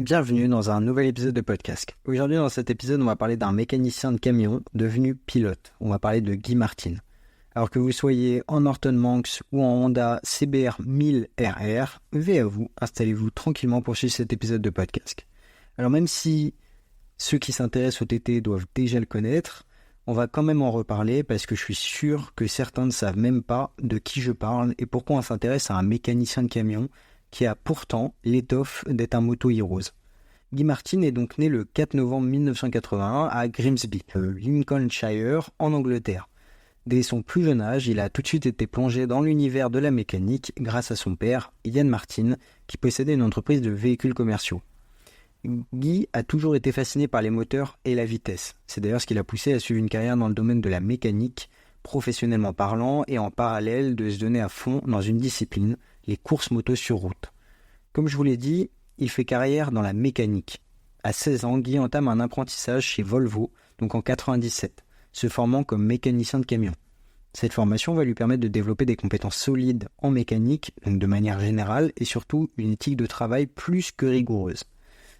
Bienvenue dans un nouvel épisode de podcast. Aujourd'hui, dans cet épisode, on va parler d'un mécanicien de camion devenu pilote. On va parler de Guy Martin. Alors que vous soyez en Norton Manx ou en Honda CBR 1000RR, veillez à vous, installez-vous tranquillement pour suivre cet épisode de podcast. Alors même si ceux qui s'intéressent au TT doivent déjà le connaître, on va quand même en reparler parce que je suis sûr que certains ne savent même pas de qui je parle et pourquoi on s'intéresse à un mécanicien de camion qui a pourtant l'étoffe d'être un moto-heroes. Guy Martin est donc né le 4 novembre 1981 à Grimsby, Lincolnshire, en Angleterre. Dès son plus jeune âge, il a tout de suite été plongé dans l'univers de la mécanique grâce à son père, Ian Martin, qui possédait une entreprise de véhicules commerciaux. Guy a toujours été fasciné par les moteurs et la vitesse. C'est d'ailleurs ce qui l'a poussé à suivre une carrière dans le domaine de la mécanique, professionnellement parlant, et en parallèle de se donner à fond dans une discipline, les courses moto sur route. Comme je vous l'ai dit, il fait carrière dans la mécanique. À 16 ans, Guy entame un apprentissage chez Volvo, donc en 97, se formant comme mécanicien de camion. Cette formation va lui permettre de développer des compétences solides en mécanique, donc de manière générale, et surtout une éthique de travail plus que rigoureuse.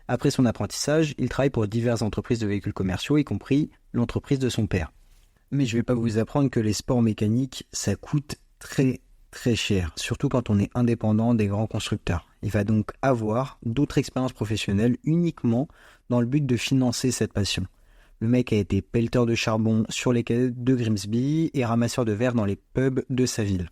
Après son apprentissage, il travaille pour diverses entreprises de véhicules commerciaux, y compris l'entreprise de son père. Mais je ne vais pas vous apprendre que les sports mécaniques, ça coûte très cher, surtout quand on est indépendant des grands constructeurs. Il va donc avoir d'autres expériences professionnelles uniquement dans le but de financer cette passion. Le mec a été pelleteur de charbon sur les quais de Grimsby et ramasseur de verre dans les pubs de sa ville.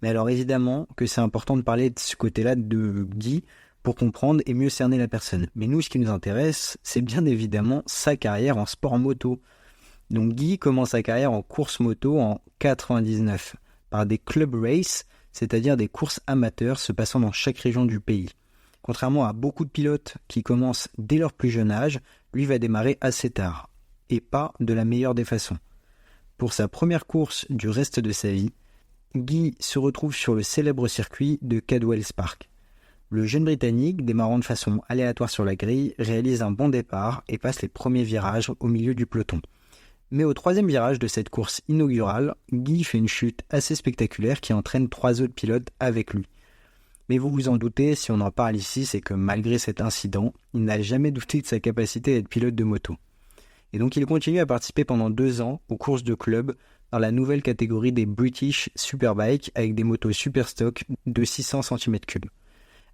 Mais alors évidemment que c'est important de parler de ce côté-là de Guy pour comprendre et mieux cerner la personne. Mais nous, ce qui nous intéresse, c'est bien évidemment sa carrière en sport moto. Donc Guy commence sa carrière en course moto en 99 par des club races, c'est-à-dire des courses amateurs se passant dans chaque région du pays. Contrairement à beaucoup de pilotes qui commencent dès leur plus jeune âge, lui va démarrer assez tard, et pas de la meilleure des façons. Pour sa première course du reste de sa vie, Guy se retrouve sur le célèbre circuit de Cadwell's Park. Le jeune Britannique, démarrant de façon aléatoire sur la grille, réalise un bon départ et passe les premiers virages au milieu du peloton. Mais au troisième virage de cette course inaugurale, Guy fait une chute assez spectaculaire qui entraîne 3 autres pilotes avec lui. Mais vous vous en doutez, si on en parle ici, c'est que malgré cet incident, il n'a jamais douté de sa capacité à être pilote de moto. Et donc il continue à participer pendant 2 ans aux courses de club dans la nouvelle catégorie des British Superbike avec des motos Superstock de 600 cm3.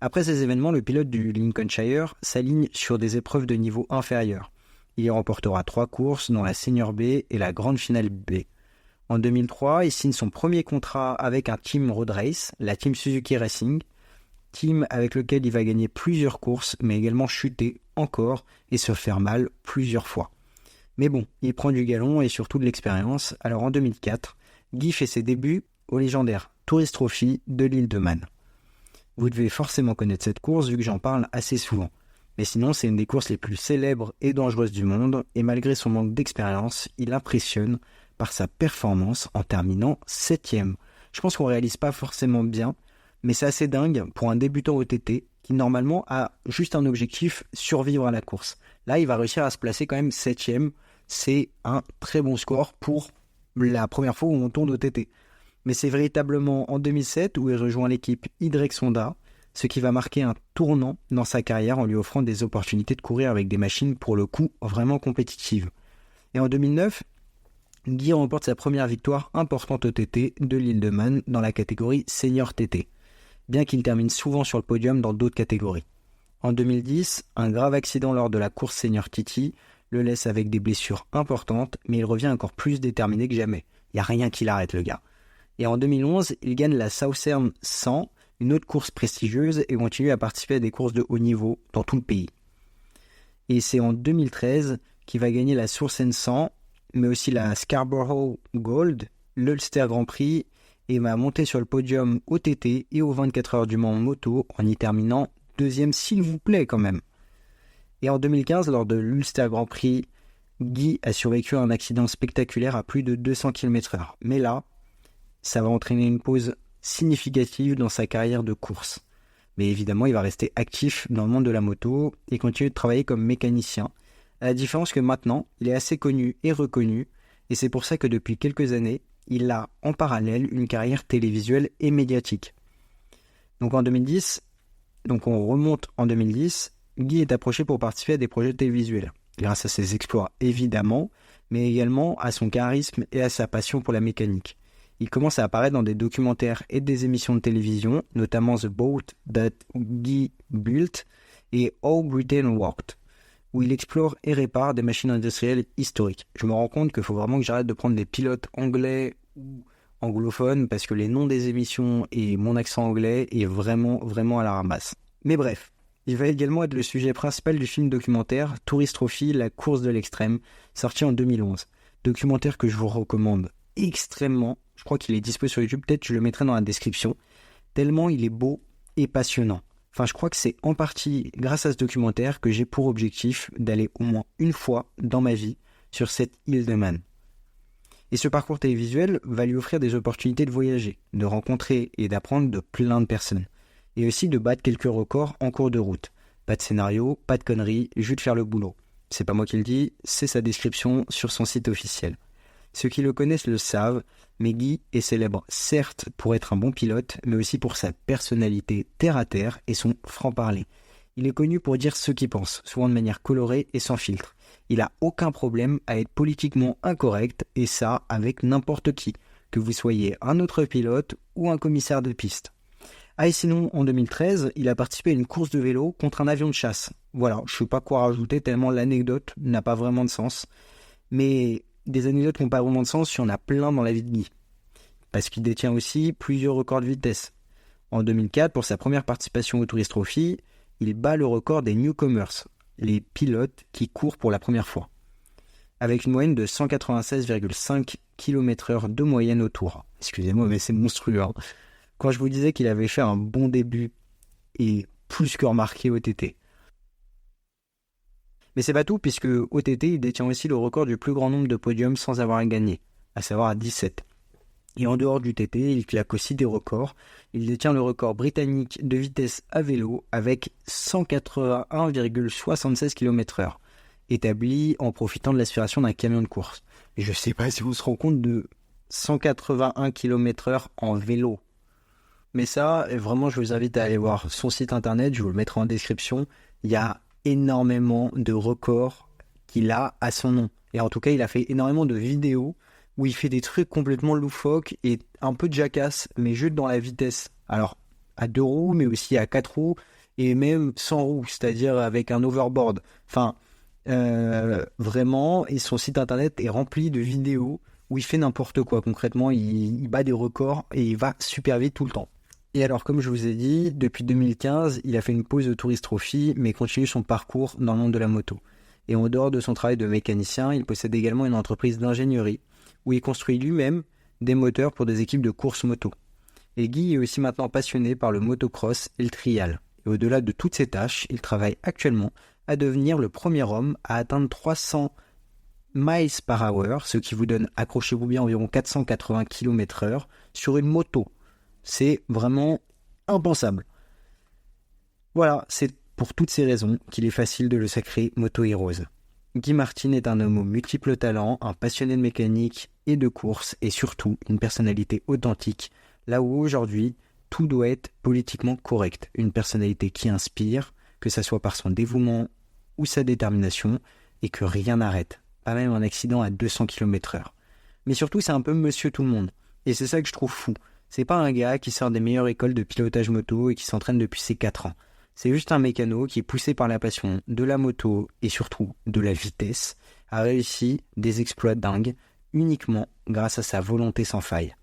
Après ces événements, le pilote du Lincolnshire s'aligne sur des épreuves de niveau inférieur. Il y remportera 3 courses, dont la Senior B et la Grande Finale B. En 2003, il signe son premier contrat avec un team road race, la Team Suzuki Racing, team avec lequel il va gagner plusieurs courses, mais également chuter encore et se faire mal plusieurs fois. Mais bon, il prend du galon et surtout de l'expérience. Alors en 2004, Guy fait ses débuts au légendaire Tourist Trophy de l'île de Man. Vous devez forcément connaître cette course vu que j'en parle assez souvent. Mais sinon, c'est une des courses les plus célèbres et dangereuses du monde, et malgré son manque d'expérience, il impressionne par sa performance en terminant 7e. Je pense qu'on réalise pas forcément bien, mais c'est assez dingue pour un débutant au TT qui normalement a juste un objectif, survivre à la course. Là, il va réussir à se placer quand même 7e, c'est un très bon score pour la première fois où on tourne au TT. Mais c'est véritablement en 2007 où il rejoint l'équipe Idrex Honda, ce qui va marquer un tournant dans sa carrière en lui offrant des opportunités de courir avec des machines pour le coup vraiment compétitives. Et en 2009, Guy remporte sa première victoire importante au TT de l'île de Man dans la catégorie Senior TT, bien qu'il termine souvent sur le podium dans d'autres catégories. En 2010, un grave accident lors de la course Senior TT le laisse avec des blessures importantes, mais il revient encore plus déterminé que jamais. Il n'y a rien qui l'arrête, le gars. Et en 2011, il gagne la Southern 100, une autre course prestigieuse, et continue à participer à des courses de haut niveau dans tout le pays. Et c'est en 2013 qu'il va gagner la Sourcen 100, mais aussi la Scarborough Gold, l'Ulster Grand Prix, et va monter sur le podium au TT et aux 24 heures du Mans moto en y terminant 2e, s'il vous plaît quand même. Et en 2015, lors de l'Ulster Grand Prix, Guy a survécu à un accident spectaculaire à plus de 200 km/h. Mais là, ça va entraîner une pause significative dans sa carrière de course. Mais évidemment, il va rester actif dans le monde de la moto et continuer de travailler comme mécanicien, à la différence que maintenant, il est assez connu et reconnu, et c'est pour ça que depuis quelques années, il a en parallèle une carrière télévisuelle et médiatique. Donc on remonte en 2010, Guy est approché pour participer à des projets télévisuels, grâce à ses exploits évidemment, mais également à son charisme et à sa passion pour la mécanique. Il commence à apparaître dans des documentaires et des émissions de télévision, notamment The Boat That Guy Built et How Britain Worked, où il explore et répare des machines industrielles historiques. Je me rends compte qu'il faut vraiment que j'arrête de prendre des pilotes anglais ou anglophones, parce que les noms des émissions et mon accent anglais est vraiment à la ramasse. Mais bref, il va également être le sujet principal du film documentaire Tourist Trophy, la course de l'extrême, sorti en 2011. Documentaire que je vous recommande extrêmement. Je crois qu'il est dispo sur YouTube, peut-être je le mettrai dans la description, tellement il est beau et passionnant. Enfin, je crois que c'est en partie grâce à ce documentaire que j'ai pour objectif d'aller au moins une fois dans ma vie sur cette île de Man. Et ce parcours télévisuel va lui offrir des opportunités de voyager, de rencontrer et d'apprendre de plein de personnes. Et aussi de battre quelques records en cours de route. Pas de scénario, pas de conneries, juste faire le boulot. C'est pas moi qui le dis, c'est sa description sur son site officiel. Ceux qui le connaissent le savent, mais Guy est célèbre certes pour être un bon pilote, mais aussi pour sa personnalité terre-à-terre et son franc-parler. Il est connu pour dire ce qu'il pense, souvent de manière colorée et sans filtre. Il a aucun problème à être politiquement incorrect, et ça avec n'importe qui, que vous soyez un autre pilote ou un commissaire de piste. Ah et sinon, en 2013, il a participé à une course de vélo contre un avion de chasse. Voilà, je ne sais pas quoi rajouter tellement l'anecdote n'a pas vraiment de sens. Mais des anecdotes qui n'ont pas vraiment de sens, il y en a plein dans la vie de Guy. Parce qu'il détient aussi plusieurs records de vitesse. En 2004, pour sa première participation au Tourist Trophy, il bat le record des newcomers, les pilotes qui courent pour la première fois, avec une moyenne de 196,5 km/h de moyenne au tour. Excusez-moi, mais c'est monstrueux. Hein. Quand je vous disais qu'il avait fait un bon début et plus que remarqué au TT. Mais c'est pas tout, puisque au TT, il détient aussi le record du plus grand nombre de podiums sans avoir à gagner, à savoir à 17. Et en dehors du TT, il claque aussi des records. Il détient le record britannique de vitesse à vélo avec 181,76 km/h, établi en profitant de l'aspiration d'un camion de course. Et je sais pas si vous vous rendez compte de 181 km/h en vélo. Mais ça, vraiment, je vous invite à aller voir son site internet, je vous le mettrai en description. Il y a énormément de records qu'il a à son nom. Et en tout cas, il a fait énormément de vidéos où il fait des trucs complètement loufoques et un peu de jackass, mais juste dans la vitesse. Alors, à 2 roues, mais aussi à 4 roues, et même sans roues, c'est-à-dire avec un overboard. Enfin, vraiment, et son site internet est rempli de vidéos où il fait n'importe quoi. Concrètement, il bat des records et il va super vite tout le temps. Et alors, comme je vous ai dit, depuis 2015, il a fait une pause de Tourist Trophy, mais continue son parcours dans le monde de la moto. Et en dehors de son travail de mécanicien, il possède également une entreprise d'ingénierie, où il construit lui-même des moteurs pour des équipes de course moto. Et Guy est aussi maintenant passionné par le motocross et le trial. Et au-delà de toutes ces tâches, il travaille actuellement à devenir le premier homme à atteindre 300 miles par hour, ce qui vous donne, accrochez-vous bien, environ 480 km/h sur une moto. C'est vraiment impensable. Voilà, c'est pour toutes ces raisons qu'il est facile de le sacrer Moto Heroes. Guy Martin est un homme aux multiples talents, un passionné de mécanique et de course, et surtout une personnalité authentique, là où aujourd'hui, tout doit être politiquement correct. Une personnalité qui inspire, que ça soit par son dévouement ou sa détermination, et que rien n'arrête, pas même un accident à 200 km/h. Mais surtout, c'est un peu monsieur tout le monde, et c'est ça que je trouve fou. C'est pas un gars qui sort des meilleures écoles de pilotage moto et qui s'entraîne depuis ses 4 ans. C'est juste un mécano qui est poussé par la passion de la moto et surtout de la vitesse, a réussi des exploits dingues uniquement grâce à sa volonté sans faille.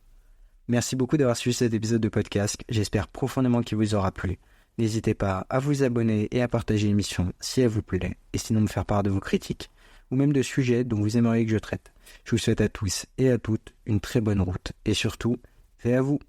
Merci beaucoup d'avoir suivi cet épisode de podcast, j'espère profondément qu'il vous aura plu. N'hésitez pas à vous abonner et à partager l'émission si elle vous plaît, et sinon me faire part de vos critiques, ou même de sujets dont vous aimeriez que je traite. Je vous souhaite à tous et à toutes une très bonne route, et surtout, fait à vous.